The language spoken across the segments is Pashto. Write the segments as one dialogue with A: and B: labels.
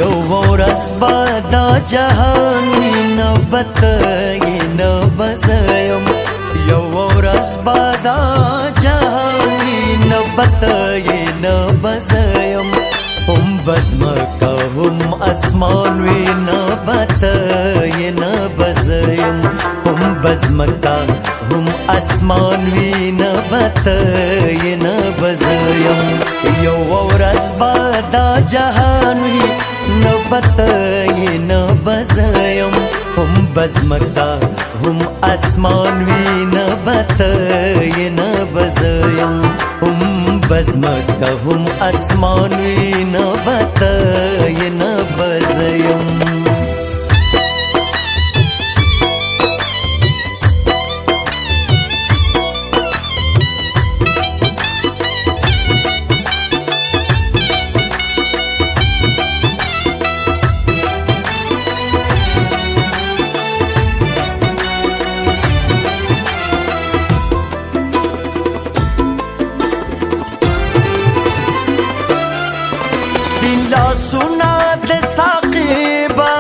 A: یو ورځ به دا جهان وي نه به ته یې نه به زه یم یو ورځ به دا جهان وي نه به ته یې نه به زه یم هم به ځمکه هم اسمان وي نه به ته یې نه به زه یم هم به ځمکه هم اسمان وي نه به ته یې نه به زه یم یو ورځ به دا جهان وي نه به ته یې نه به زه یم هم به ځمکه هم اسمان وي نه به ته یې نه به زه یم هم به ځمکه هم اسمان وي نه به ته یې نه به زه یم لاسونه د ساقي به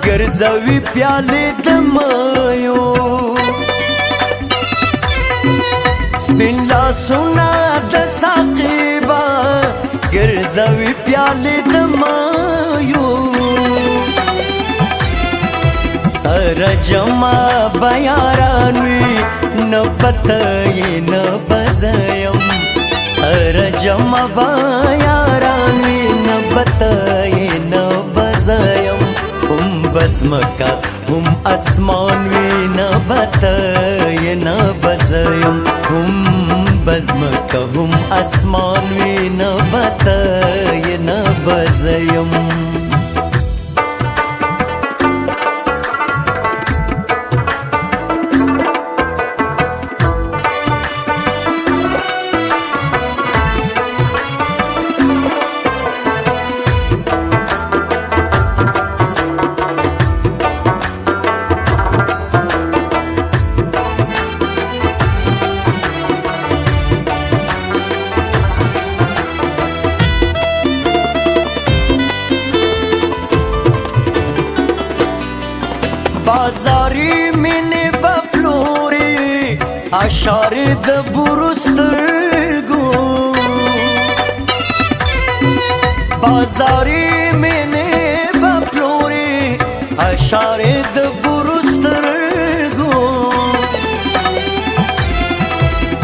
A: ګرځوي پیالې د مایو سپین لاسونه د ساقي به ګرځوي پیالې د مایو سره جمع به یاران وي نه به ته یې نه به زه یم سره جمع به یاران وي نه به ته یې نه به زه یم هم به ځمکه هم اسمان وي نه به ته یې نه به زه یم هم به ځمکه هم اسمان وي نه به ته یې نه به زه یم بازاري مینې به پلوري اشارې د بورو سترګو بازاري مینې به پلوري اشارې د بورو سترګو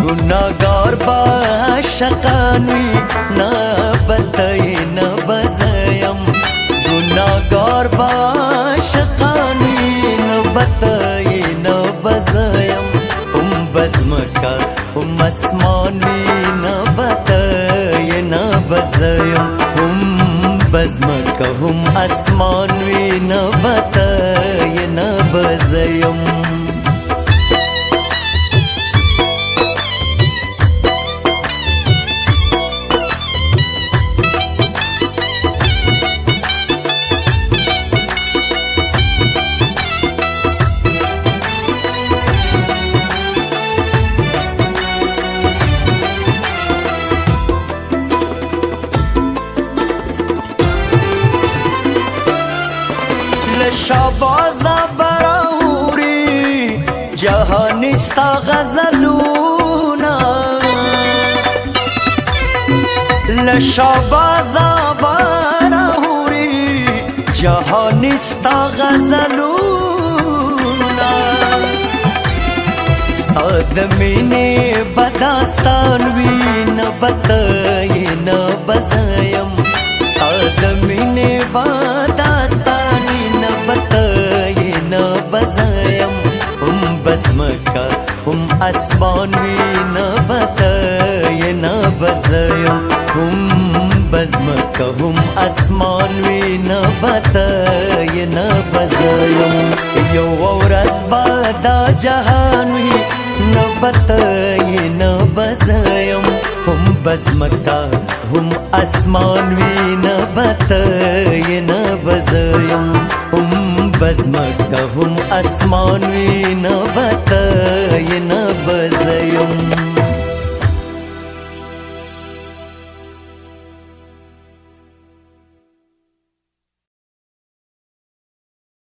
A: ګناهګار به عاشقان وي نه به ته یې نه به زه یم ګناهګار به عاشقان وي به ته یې نه به زه یم هم به ځمکه هم اسمان وي نه به ته یې نه به زه یم هم به ځمکه هم اسمان وي نه به ته یې نه به زه یم شابازا براوري جهاني ستا غزلونا لشابازا براوري جهاني ستا غزلونا ستا د مینې بداستان وي نه به ته یې نه به زه یم ستا د مینې بداستان به ته یې نه به زه یم هم به ځمکه هم اسمان وي نه به ته یې نه به زه یم هم به ځمکه هم اسمان وي نه به ته یې نه به زه یم یو ورځ به دا جهان وي نه به ته یې نه به زه یم هم به ځمکه هم اسمان وي نه به ته یې نه به زه یم هم به ځمکه هم اسمان